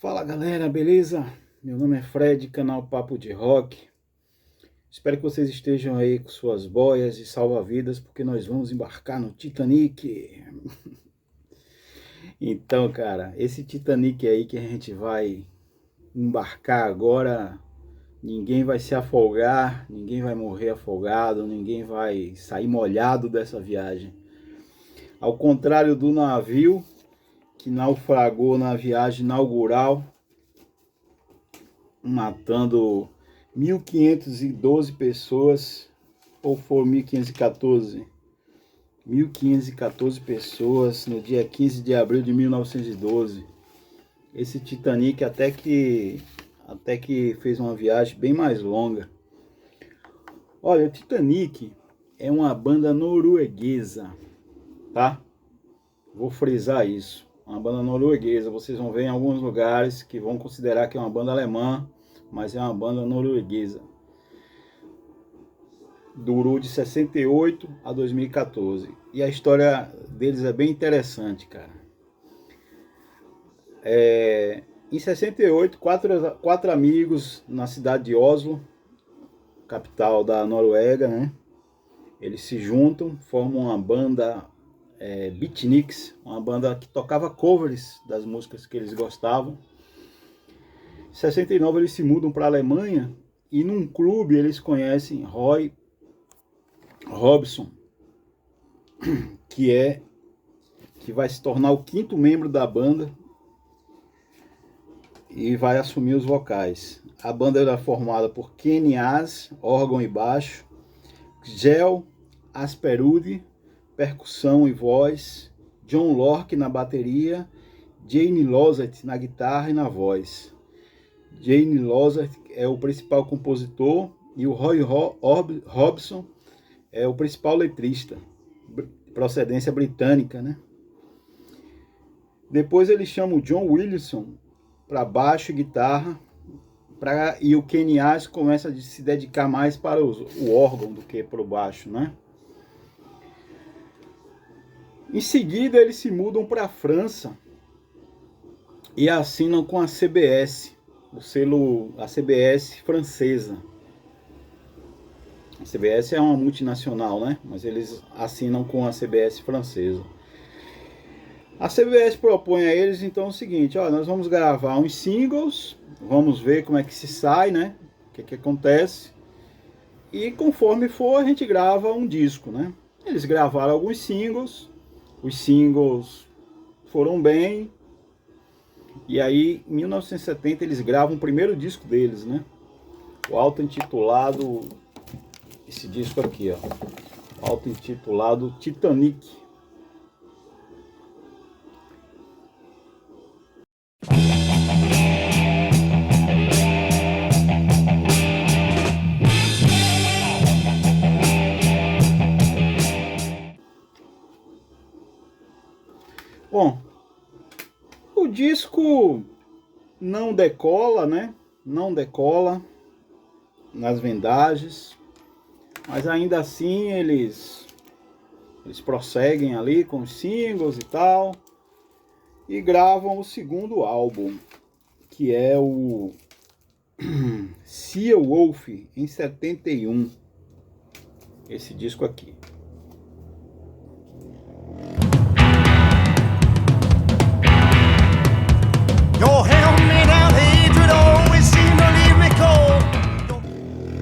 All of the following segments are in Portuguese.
Fala galera, beleza? Meu nome é Fred, canal Papo de Rock. Espero que vocês estejam aí com suas boias e salva-vidas, porque nós vamos embarcar no Titanic. Então, cara, esse Titanic aí que a gente vai embarcar agora, ninguém vai se afogar, ninguém vai morrer afogado, ninguém vai sair molhado dessa viagem. Ao contrário do navio que naufragou na viagem inaugural, matando 1.512 pessoas, ou foram 1.514? 1.514 pessoas no dia 15 de abril de 1912. Esse Titanic até que fez uma viagem bem mais longa. Olha, o Titanic é uma banda norueguesa, tá? Vou frisar isso. Uma banda norueguesa. Vocês vão ver em alguns lugares que vão considerar que é uma banda alemã, mas é uma banda norueguesa. Durou de 68 a 2014. E a história deles é bem interessante, cara. Em 68, quatro amigos na cidade de Oslo, capital da Noruega, né? Eles se juntam, formam uma banda Beatniks, uma banda que tocava covers das músicas que eles gostavam. Em 69 eles se mudam para a Alemanha e num clube eles conhecem Roy Orbison, que vai se tornar o quinto membro da banda e vai assumir os vocais. A banda era formada por Kenny As, órgão e baixo, Gel Asperudi, percussão e voz, John Lorke na bateria, Jane Lozert na guitarra e na voz. Jane Lozert é o principal compositor e o Roy Orbison é o principal letrista, procedência britânica, né? Depois ele chama o John Williamson para baixo e guitarra, e o Kenny As começa a se dedicar mais para o órgão do que para o baixo, né? Em seguida eles se mudam para a França e assinam com a CBS, a CBS francesa. A CBS é uma multinacional, né? Mas eles assinam com a CBS francesa. A CBS propõe a eles então o seguinte: ó, nós vamos gravar uns singles, vamos ver como é que se sai, né? O que acontece. E conforme for, a gente grava um disco, né? Eles gravaram alguns singles, os singles foram bem. E aí, em 1970, eles gravam o primeiro disco deles, né? O auto-intitulado, esse disco aqui, ó. Auto-intitulado Titanic. Bom, o disco não decola, né? Não decola nas vendagens, mas ainda assim eles prosseguem ali com os singles e tal, e gravam o segundo álbum, que é o Sea Wolf, em 71. Esse disco aqui.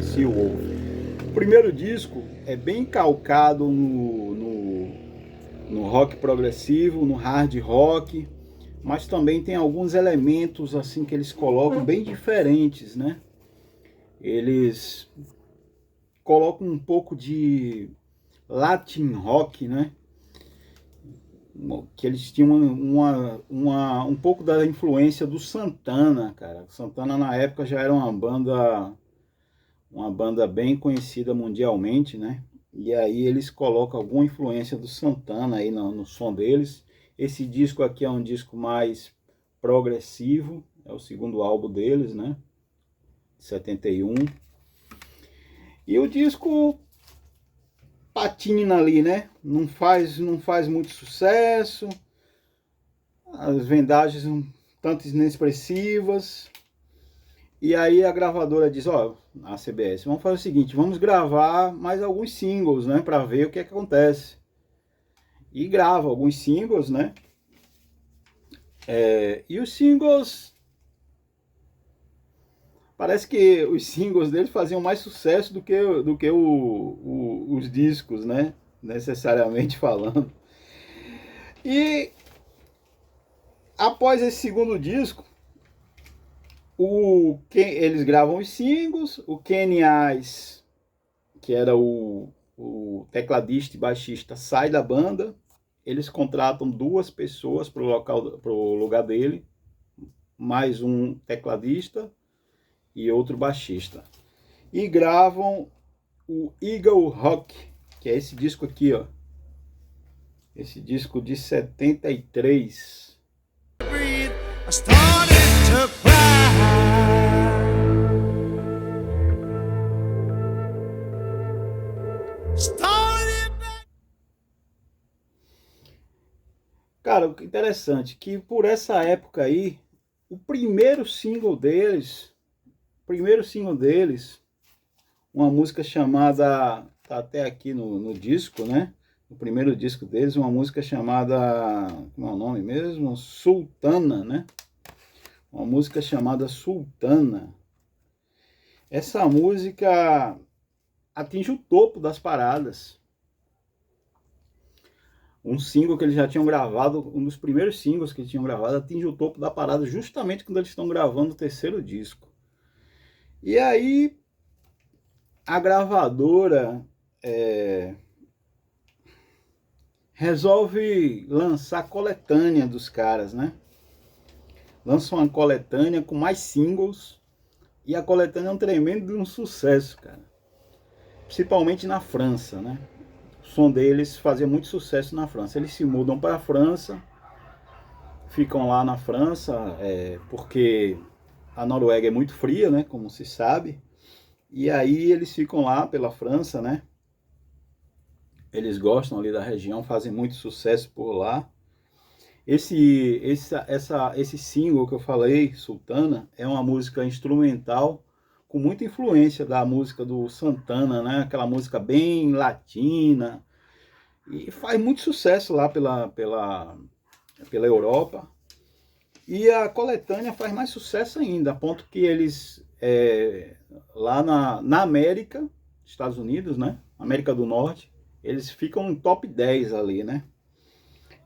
Sea Wolf. O primeiro disco é bem calcado no rock progressivo, no hard rock, mas também tem alguns elementos assim que eles colocam bem diferentes, né? Eles colocam um pouco de Latin rock, né? Que eles tinham um pouco da influência do Santana, cara. Santana na época já era uma banda bem conhecida mundialmente, né? E aí eles colocam alguma influência do Santana aí no som deles. Esse disco aqui é um disco mais progressivo, é o segundo álbum deles, né? 71. E o disco patina ali, né? Não faz muito sucesso. As vendagens tanto inexpressivas. E aí a gravadora diz, ó, a CBS, vamos fazer o seguinte, vamos gravar mais alguns singles, né, para ver o que é que acontece. E grava alguns singles, né? E os singles, parece que os singles deles faziam mais sucesso do que os discos, né? Necessariamente falando. E após esse segundo disco, eles gravam os singles, o Kenny Ice, que era o tecladista e baixista, sai da banda, eles contratam 2 pessoas para o lugar dele, mais um tecladista e outro baixista. E gravam o Eagle Rock, que é esse disco aqui, ó. Esse disco de 73. Cara, o que é interessante que por essa época aí, o primeiro single deles, uma música chamada, tá até aqui no disco, né? O primeiro disco deles, uma música chamada, como é o nome mesmo? Sultana, né? Uma música chamada Sultana. Essa música atinge o topo das paradas. Um single que eles já tinham gravado, um dos primeiros singles que eles tinham gravado, atinge o topo da parada justamente quando eles estão gravando o terceiro disco. E aí a gravadora resolve lançar a coletânea dos caras, né? Lança uma coletânea com mais singles, e a coletânea é um tremendo sucesso, cara. Principalmente na França, né? O som deles fazia muito sucesso na França. Eles se mudam para a França, ficam lá na França, porque a Noruega é muito fria, né? Como se sabe. E aí eles ficam lá pela França, né? Eles gostam ali da região, fazem muito sucesso por lá. Esse single que eu falei, Sultana, é uma música instrumental com muita influência da música do Santana, né? Aquela música bem latina. E faz muito sucesso lá pela Europa. E a coletânea faz mais sucesso ainda, a ponto que eles, lá na América, Estados Unidos, né? América do Norte, eles ficam no top 10 ali, né?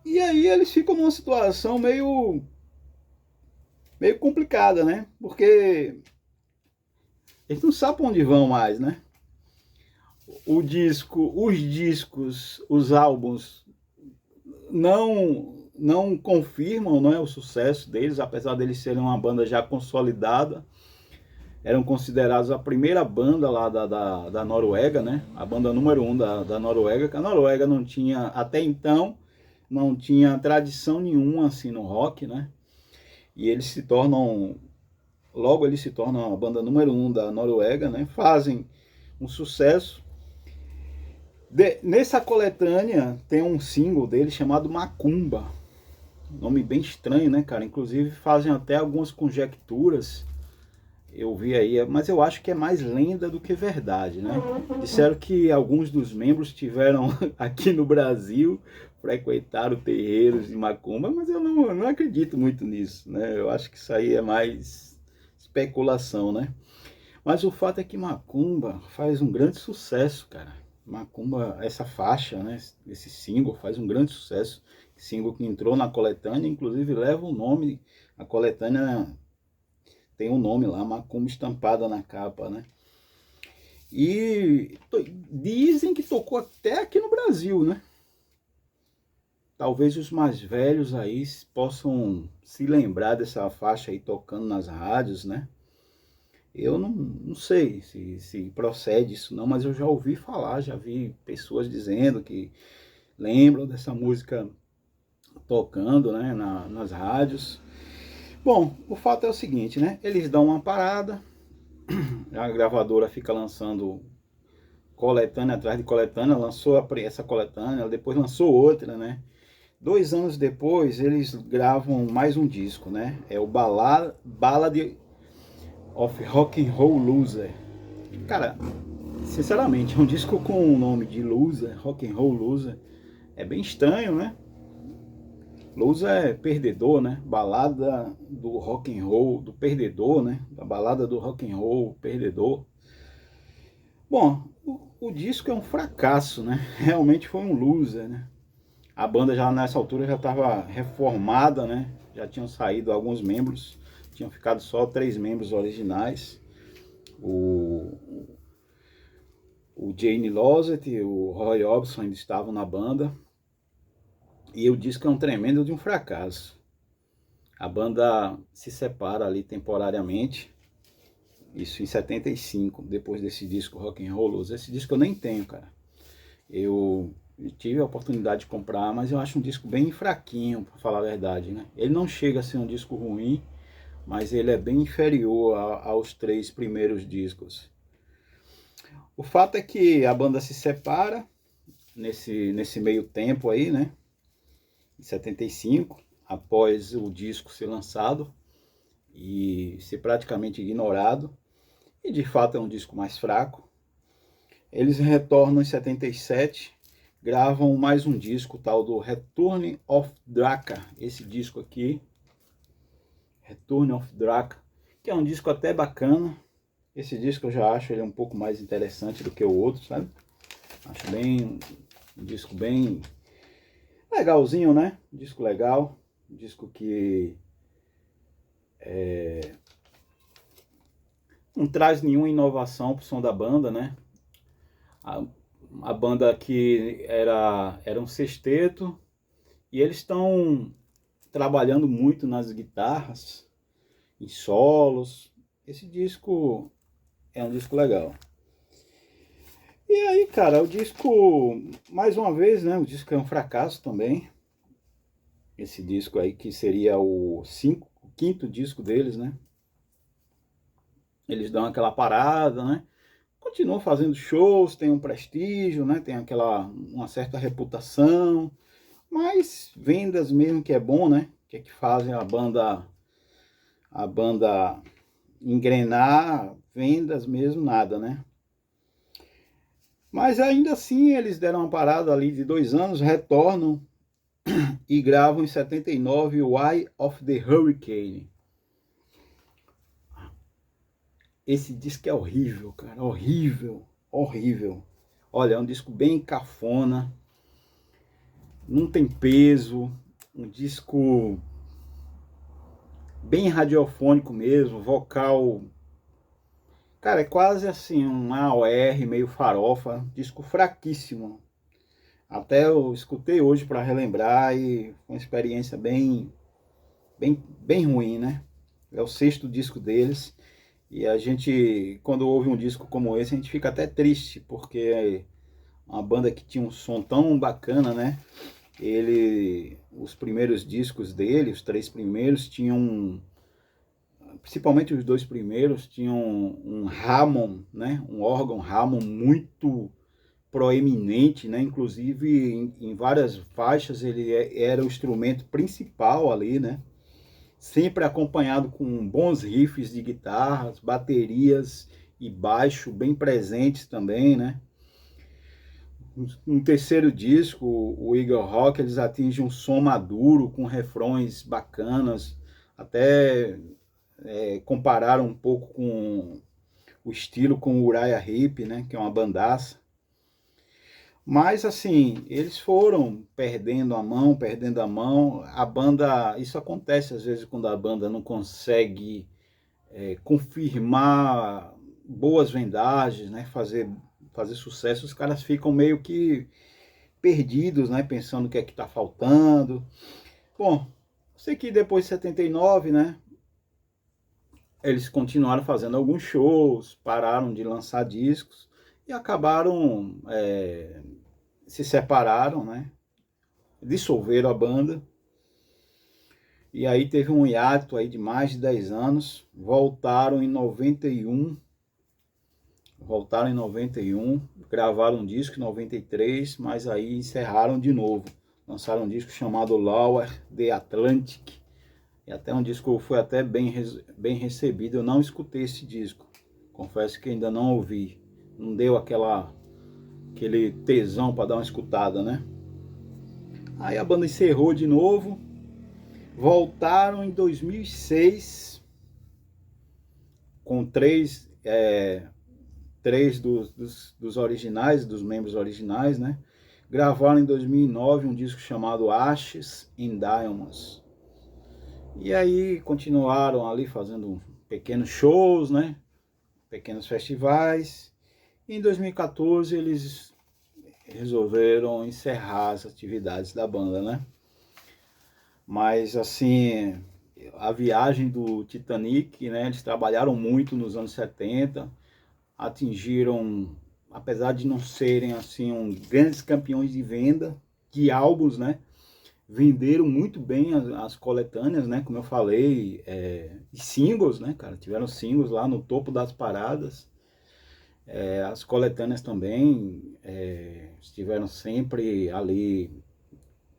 E aí eles ficam numa situação meio complicada, né? Porque eles não sabem onde vão mais, né? Os discos, os álbuns não confirmam, não é, o sucesso deles, apesar deles serem uma banda já consolidada. Eram considerados a primeira banda lá da Noruega, né? A banda número 1 da Noruega, que a Noruega não tinha, até então, não tinha tradição nenhuma assim no rock, né? E eles se tornam, logo eles se tornam a banda número 1 da Noruega, né? Fazem um sucesso. Nessa coletânea tem um single dele chamado Macumba. Nome bem estranho, né, cara? Inclusive fazem até algumas conjecturas. Eu vi aí, mas eu acho que é mais lenda do que verdade, né? Disseram que alguns dos membros tiveram aqui no Brasil, frequentaram terreiros de macumba, mas eu não acredito muito nisso, né? Eu acho que isso aí é mais especulação, né? Mas o fato é que Macumba faz um grande sucesso, cara. Macumba, essa faixa, né? Esse single faz um grande sucesso. Single que entrou na coletânea, inclusive leva o nome, a coletânea tem um nome lá, Macumba estampada na capa, né? E dizem que tocou até aqui no Brasil, né? Talvez os mais velhos aí possam se lembrar dessa faixa aí tocando nas rádios, né? Eu não sei se procede isso não, mas eu já ouvi falar, já vi pessoas dizendo que lembram dessa música tocando, né, nas rádios. Bom, o fato é o seguinte, né? Eles dão uma parada, a gravadora fica lançando coletânea atrás de coletânea, lançou essa coletânea, depois lançou outra, né? 2 anos depois, eles gravam mais um disco, né? É o Ballad of Rock and Roll Loser. Cara, sinceramente, é um disco com o nome de Loser, Rock and Roll Loser. É bem estranho, né? Loser é perdedor, né? Balada do rock and roll, do perdedor, né? A balada do rock and roll, perdedor. Bom, o disco é um fracasso, né? Realmente foi um loser, né? A banda já nessa altura já estava reformada, né? Já tinham saído alguns membros, tinham ficado só 3 membros originais. O Jane Losset e o Roy Orbison ainda estavam na banda. E o disco é um tremendo de um fracasso. A banda se separa ali temporariamente. Isso em 75, depois desse disco Rock and Roll. Esse disco eu nem tenho, cara. Eu tive a oportunidade de comprar, mas eu acho um disco bem fraquinho, para falar a verdade, né? Ele não chega a ser um disco ruim, mas ele é bem inferior aos 3 primeiros discos. O fato é que a banda se separa nesse meio tempo aí, né? Em 75, após o disco ser lançado e ser praticamente ignorado. E de fato é um disco mais fraco. Eles retornam em 77, gravam mais um disco, tal do Return of Draka. Esse disco aqui, Return of Draka, que é um disco até bacana. Esse disco eu já acho ele um pouco mais interessante do que o outro, sabe? Acho bem um disco bem legalzinho, né? Um disco legal, um disco que não traz nenhuma inovação pro som da banda, né? A banda que era um sexteto e eles estão trabalhando muito nas guitarras, em solos. Esse disco é um disco legal. E aí, cara, o disco, mais uma vez, né? O disco é um fracasso também. Esse disco aí que seria o 5º disco deles, né? Eles dão aquela parada, né? Continuam fazendo shows, tem um prestígio, né? Tem uma certa reputação, mas vendas mesmo que é bom, né? Que fazem a banda engrenar, vendas mesmo nada, né? Mas ainda assim eles deram uma parada ali de 2 anos, retornam e gravam em 79 o Eye of the Hurricane. Esse disco é horrível, cara, horrível, horrível. Olha, é um disco bem cafona, não tem peso, um disco bem radiofônico mesmo, vocal, cara, é quase assim um AOR meio farofa, disco fraquíssimo. Até eu escutei hoje para relembrar e foi uma experiência bem ruim, né? É o 6º disco deles e a gente, quando ouve um disco como esse, a gente fica até triste, porque é uma banda que tinha um som tão bacana, né? Os primeiros discos dele, os 3 primeiros, tinham, principalmente os 2 primeiros, tinham um Hammond, né? Um órgão Hammond muito proeminente, né? Inclusive em várias faixas ele era o instrumento principal ali, né? Sempre acompanhado com bons riffs de guitarras, baterias e baixo bem presentes também, né? No 3º disco, o Eagle Rock, eles atingem um som maduro, com refrões bacanas, até compararam um pouco com o estilo com o Uriah Heep, né, que é uma bandaça. Mas assim, eles foram perdendo a mão, a banda, isso acontece às vezes quando a banda não consegue confirmar boas vendagens, né, fazer sucesso, os caras ficam meio que perdidos, né, pensando o que é que tá faltando. Bom, sei que depois de 79, né, eles continuaram fazendo alguns shows, pararam de lançar discos e acabaram se separaram, né? Dissolveram a banda. E aí teve um hiato aí de mais de 10 anos. Voltaram em 91. Gravaram um disco em 93, mas aí encerraram de novo. lançaram um disco chamado Lower the Atlantic, e até um disco foi até bem recebido. Eu não escutei esse disco, confesso que ainda não ouvi, não deu aquele tesão para dar uma escutada, né? Aí a banda encerrou de novo, voltaram em 2006 com três dos originais, dos membros originais, né? Gravaram em 2009 um disco chamado Ashes in Diamonds. E aí continuaram ali fazendo pequenos shows, né? Pequenos festivais. E em 2014 eles resolveram encerrar as atividades da banda, né? Mas assim, a viagem do Titanic, né? Eles trabalharam muito nos anos 70, atingiram, apesar de não serem assim grandes campeões de venda de álbuns, né? Venderam muito bem as coletâneas, né? Como eu falei, e singles, né, cara? Tiveram singles lá no topo das paradas. As coletâneas também estiveram sempre ali,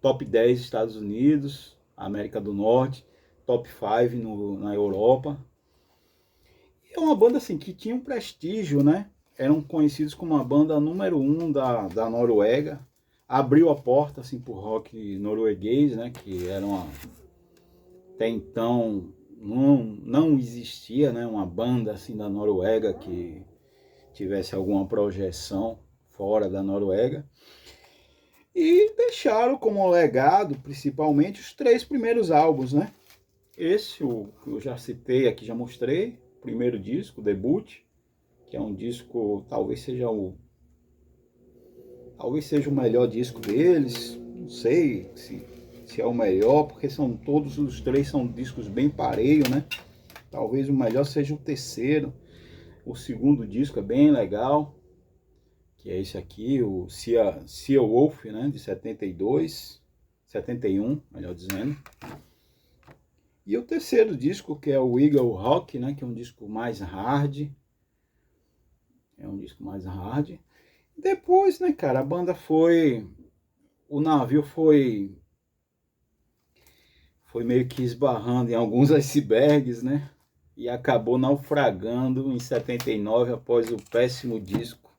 top 10 Estados Unidos, América do Norte, top 5 na Europa. E é uma banda assim que tinha um prestígio, né? Eram conhecidos como a banda número 1 da Noruega. Abriu a porta assim pro rock norueguês, né? Que era até então não existia, né? Uma banda assim da Noruega que tivesse alguma projeção fora da Noruega. E deixaram como legado, principalmente, os 3 primeiros álbuns, né? Esse, o que eu já citei aqui, já mostrei, primeiro disco, debut, que é um disco, talvez seja o melhor disco deles, não sei se é o melhor, porque todos os 3 são discos bem pareio, né? Talvez o melhor seja o terceiro. O segundo disco é bem legal, que é esse aqui, o Sea Wolf, né, de 71, melhor dizendo. E o terceiro disco, que é o Eagle Rock, né, que é um disco mais hard. Depois, né, cara, a banda o navio foi meio que esbarrando em alguns icebergs, né, e acabou naufragando em 79 após o péssimo disco,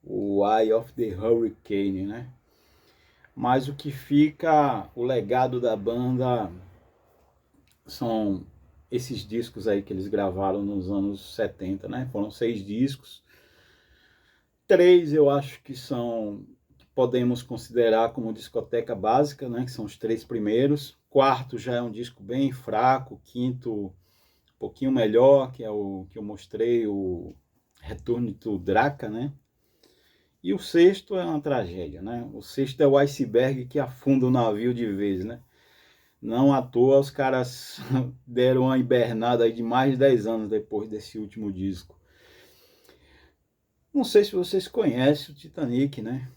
o Eye of the Hurricane, né. Mas o que fica, o legado da banda são esses discos aí que eles gravaram nos anos 70, né? Foram 6 discos. 3 eu acho que podemos considerar como discoteca básica, né? Que são os 3 primeiros. Quarto já é um disco bem fraco. Quinto, um pouquinho melhor, que é o que eu mostrei, o Return to Draca, né? E o sexto é uma tragédia, né? O sexto é o iceberg que afunda o navio de vez, né? Não à toa os caras deram uma hibernada aí de mais de 10 anos depois desse último disco. Não sei se vocês conhecem o Titanic, né?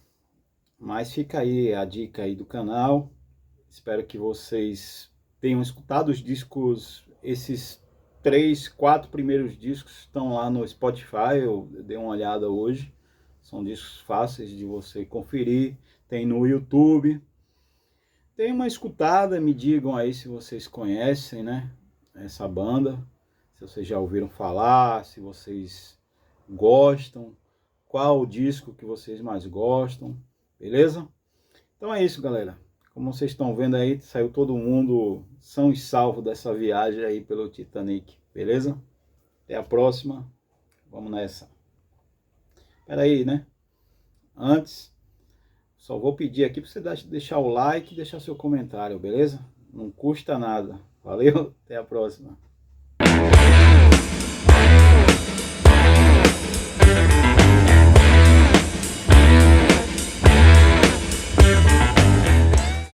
Mas fica aí a dica aí do canal. Espero que vocês tenham escutado os discos, esses 3, 4 primeiros discos estão lá no Spotify, eu dei uma olhada hoje. São discos fáceis de você conferir, tem no YouTube. Tem uma escutada, me digam aí se vocês conhecem, né, essa banda, se vocês já ouviram falar, se vocês gostam, qual o disco que vocês mais gostam, beleza? Então é isso, galera. Como vocês estão vendo aí, saiu todo mundo são e salvo dessa viagem aí pelo Titanic, beleza? Até a próxima, vamos nessa. Espera aí, né? Antes, só vou pedir aqui para você deixar o like e deixar seu comentário, beleza? Não custa nada. Valeu, até a próxima.